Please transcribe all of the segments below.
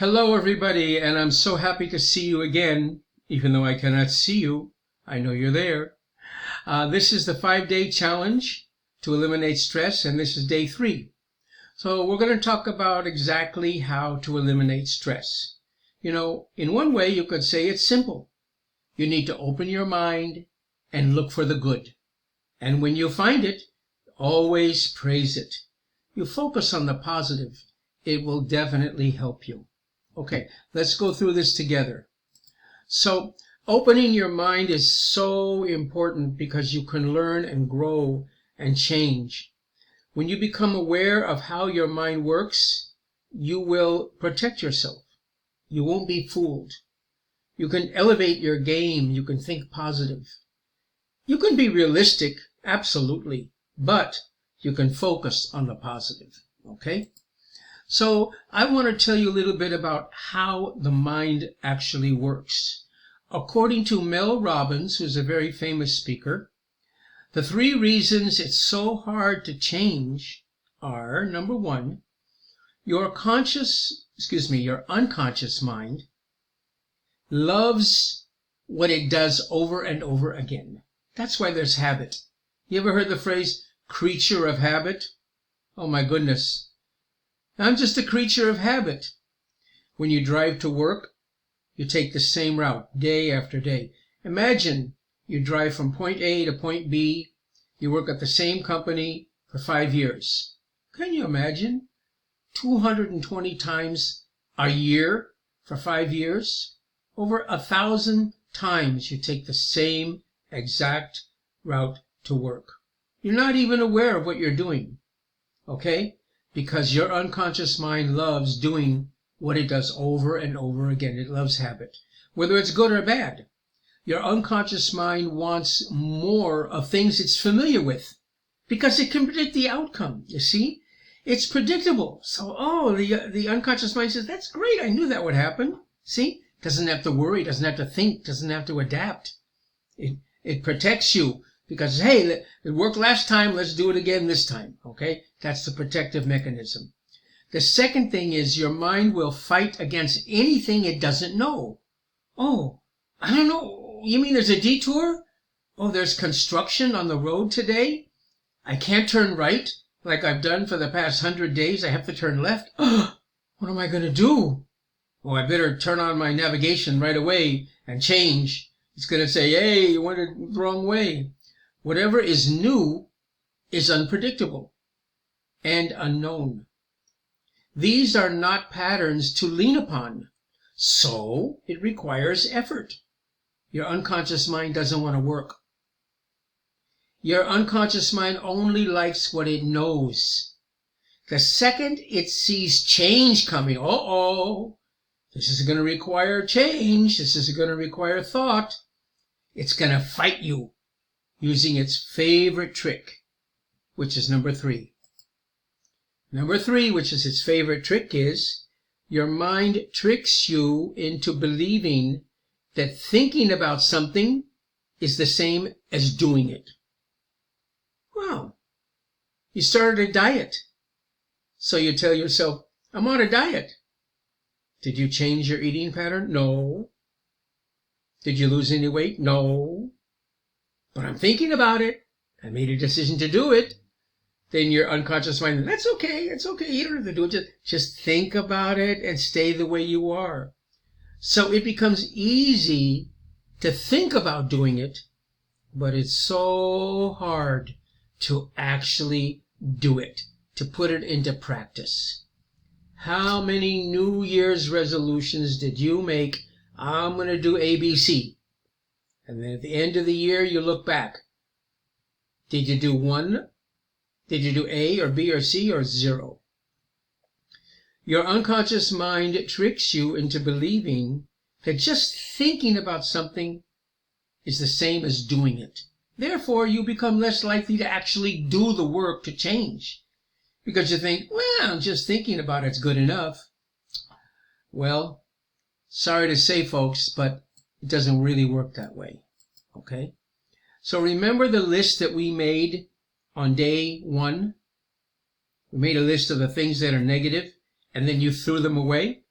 Hello, everybody, and I'm so happy to see you again. Even though I cannot see you, I know you're there. This is the 5-day challenge to eliminate stress, and this is day 3. So we're going to talk about exactly how to eliminate stress. You know, in one way, you could say it's simple. You need to open your mind and look for the good. And when you find it, always praise it. You focus on the positive. It will definitely help you. Okay, let's go through this together. So, opening your mind is so important because you can learn and grow and change. When you become aware of how your mind works, you will protect yourself. You won't be fooled. You can elevate your game. You can think positive. You can be realistic, absolutely, but you can focus on the positive, okay? So I want to tell you a little bit about how the mind actually works. According to Mel Robbins, who's a very famous speaker, the 3 reasons it's so hard to change are, number 1, your unconscious mind loves what it does over and over again. That's why there's habit. You ever heard the phrase, creature of habit? Oh my goodness. I'm just a creature of habit. When you drive to work, you take the same route day after day. Imagine you drive from point A to point B. You work at the same company for 5 years. Can you imagine? 220 times a year for 5 years? Over 1,000 times you take the same exact route to work. You're not even aware of what you're doing. Okay? Because your unconscious mind loves doing what it does over and over again. It loves habit, whether it's good or bad. Your unconscious mind wants more of things it's familiar with because it can predict the outcome, you see? It's predictable. So, the unconscious mind says, that's great, I knew that would happen. See? Doesn't have to worry, doesn't have to think, doesn't have to adapt. It protects you. Because, hey, it worked last time, let's do it again this time, okay? That's the protective mechanism. The second thing is your mind will fight against anything it doesn't know. Oh, I don't know. You mean there's a detour? Oh, there's construction on the road today? I can't turn right like I've done for the past 100 days. I have to turn left. What am I going to do? Oh, I better turn on my navigation right away and change. It's going to say, hey, you went the wrong way. Whatever is new is unpredictable and unknown. These are not patterns to lean upon, so it requires effort. Your unconscious mind doesn't want to work. Your unconscious mind only likes what it knows. The second it sees change coming, this is going to require change, this is going to require thought, it's going to fight you. Using its favorite trick, which is number 3. Number 3, which is its favorite trick, is your mind tricks you into believing that thinking about something is the same as doing it. Well, you started a diet. So you tell yourself, I'm on a diet. Did you change your eating pattern? No. Did you lose any weight? No. But I'm thinking about it. I made a decision to do it. Then your unconscious mind, that's okay, it's okay, you don't have to do it. Just think about it and stay the way you are. So it becomes easy to think about doing it, but it's so hard to actually do it, to put it into practice. How many New Year's resolutions did you make? I'm going to do ABC. And then at the end of the year, you look back. Did you do 1? Did you do A or B or C or 0? Your unconscious mind tricks you into believing that just thinking about something is the same as doing it. Therefore, you become less likely to actually do the work to change. Because you think, well, just thinking about it's good enough. Well, sorry to say, folks, but it doesn't really work that way, okay? So remember the list that we made on day 1? We made a list of the things that are negative, and then you threw them away.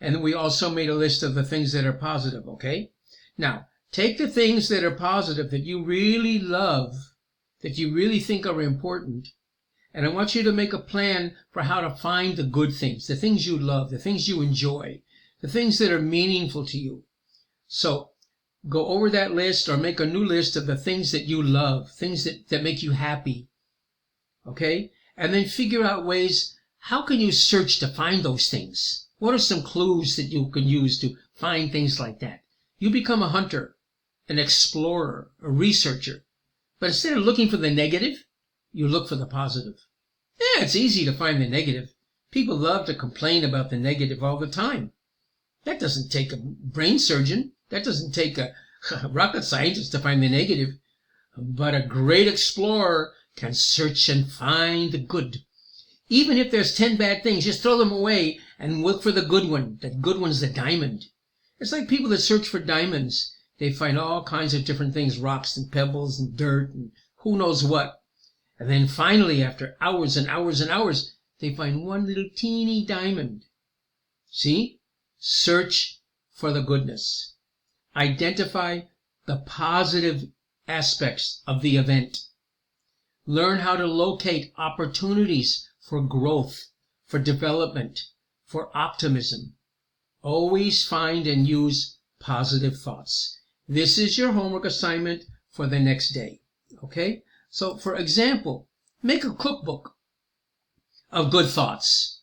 And we also made a list of the things that are positive, okay? Now, take the things that are positive that you really love, that you really think are important, and I want you to make a plan for how to find the good things, the things you love, the things you enjoy, the things that are meaningful to you. So go over that list or make a new list of the things that you love, things that make you happy, okay? And then figure out ways, how can you search to find those things? What are some clues that you can use to find things like that? You become a hunter, an explorer, a researcher. But instead of looking for the negative, you look for the positive. Yeah, it's easy to find the negative. People love to complain about the negative all the time. That doesn't take a brain surgeon. That doesn't take a rocket scientist to find the negative. But a great explorer can search and find the good. Even if there's 10 bad things, just throw them away and look for the good one. That good one's the diamond. It's like people that search for diamonds. They find all kinds of different things, rocks and pebbles and dirt and who knows what. And then finally, after hours and hours and hours, they find one little teeny diamond. See? Search for the goodness. Identify the positive aspects of the event. Learn how to locate opportunities for growth, for development, for optimism. Always find and use positive thoughts. This is your homework assignment for the next day. Okay? So, for example, make a cookbook of good thoughts.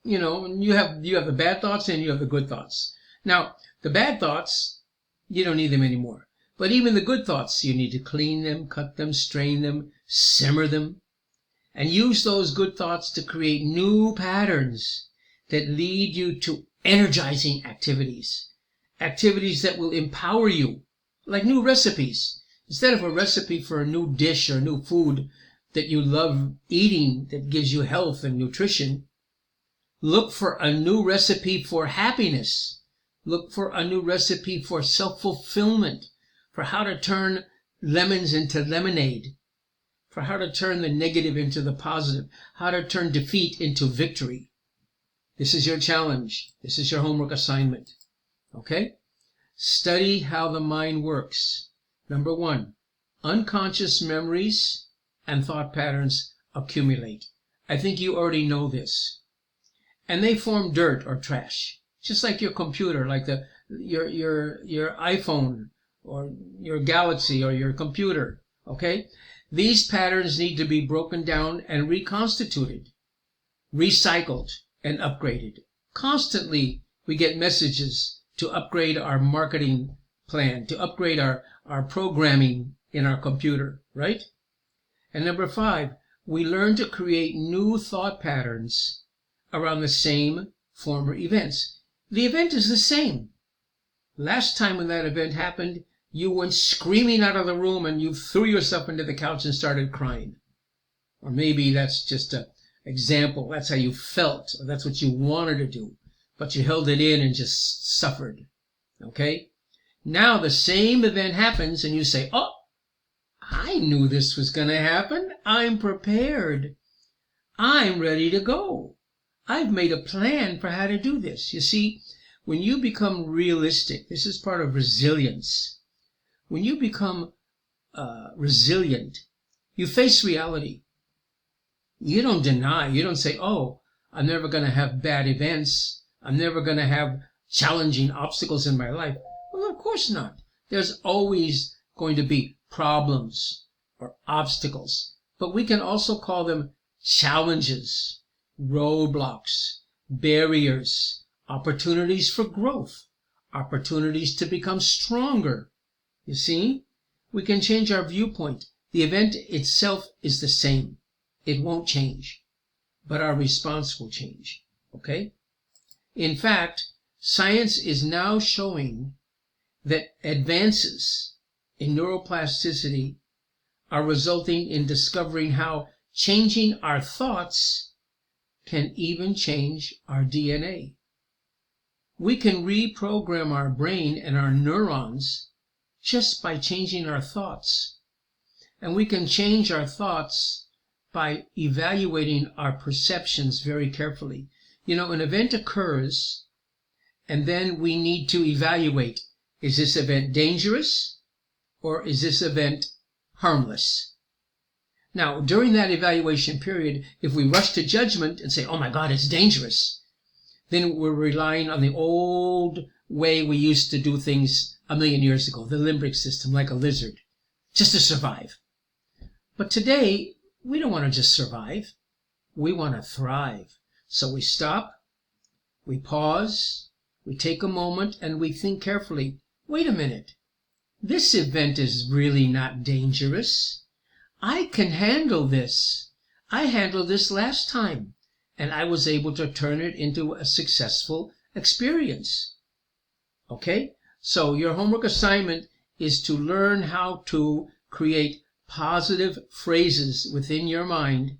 You know, you have the bad thoughts and you have the good thoughts. Now, the bad thoughts, you don't need them anymore. But even the good thoughts, you need to clean them, cut them, strain them, simmer them, and use those good thoughts to create new patterns that lead you to energizing activities. Activities that will empower you, like new recipes. Instead of a recipe for a new dish or new food that you love eating that gives you health and nutrition, look for a new recipe for happiness. Look for a new recipe for self-fulfillment, for how to turn lemons into lemonade, for how to turn the negative into the positive, how to turn defeat into victory. This is your challenge. This is your homework assignment. Okay? Study how the mind works. Number 1, unconscious memories and thought patterns accumulate. I think you already know this. And they form dirt or trash, just like your computer, like your iPhone or your Galaxy or your computer, okay? These patterns need to be broken down and reconstituted, recycled, and upgraded. Constantly, we get messages to upgrade our marketing plan, to upgrade our programming in our computer, right? And number 5, we learn to create new thought patterns around the same former events. The event is the same. Last time when that event happened, you went screaming out of the room and you threw yourself into the couch and started crying. Or maybe that's just an example. That's how you felt. Or that's what you wanted to do. But you held it in and just suffered. Okay? Now the same event happens and you say, oh, I knew this was going to happen. I'm prepared. I'm ready to go. I've made a plan for how to do this. You see, when you become realistic, this is part of resilience. When you become resilient, you face reality. You don't deny. You don't say, oh, I'm never going to have bad events. I'm never going to have challenging obstacles in my life. Well, of course not. There's always going to be problems or obstacles. But we can also call them challenges, roadblocks, barriers, opportunities for growth, opportunities to become stronger. You see, we can change our viewpoint. The event itself is the same. It won't change, but our response will change. Okay? In fact, science is now showing that advances in neuroplasticity are resulting in discovering how changing our thoughts can even change our DNA. We can reprogram our brain and our neurons just by changing our thoughts. And we can change our thoughts by evaluating our perceptions very carefully. You know, an event occurs And then we need to evaluate, is this event dangerous or is this event harmless? Now, during that evaluation period, if we rush to judgment and say, oh my God, it's dangerous, then we're relying on the old way we used to do things a million years ago, the limbic system, like a lizard, just to survive. But today, we don't want to just survive. We want to thrive. So we stop, we pause, we take a moment, and we think carefully, wait a minute, this event is really not dangerous. I can handle this. I handled this last time, and I was able to turn it into a successful experience. Okay? So your homework assignment is to learn how to create positive phrases within your mind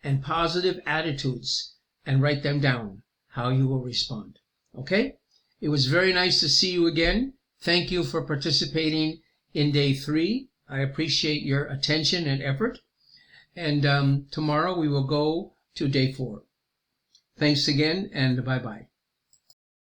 and positive attitudes and write them down, how you will respond. Okay? It was very nice to see you again. Thank you for participating in day 3. I appreciate your attention and effort. And tomorrow we will go to day 4. Thanks again, and bye-bye.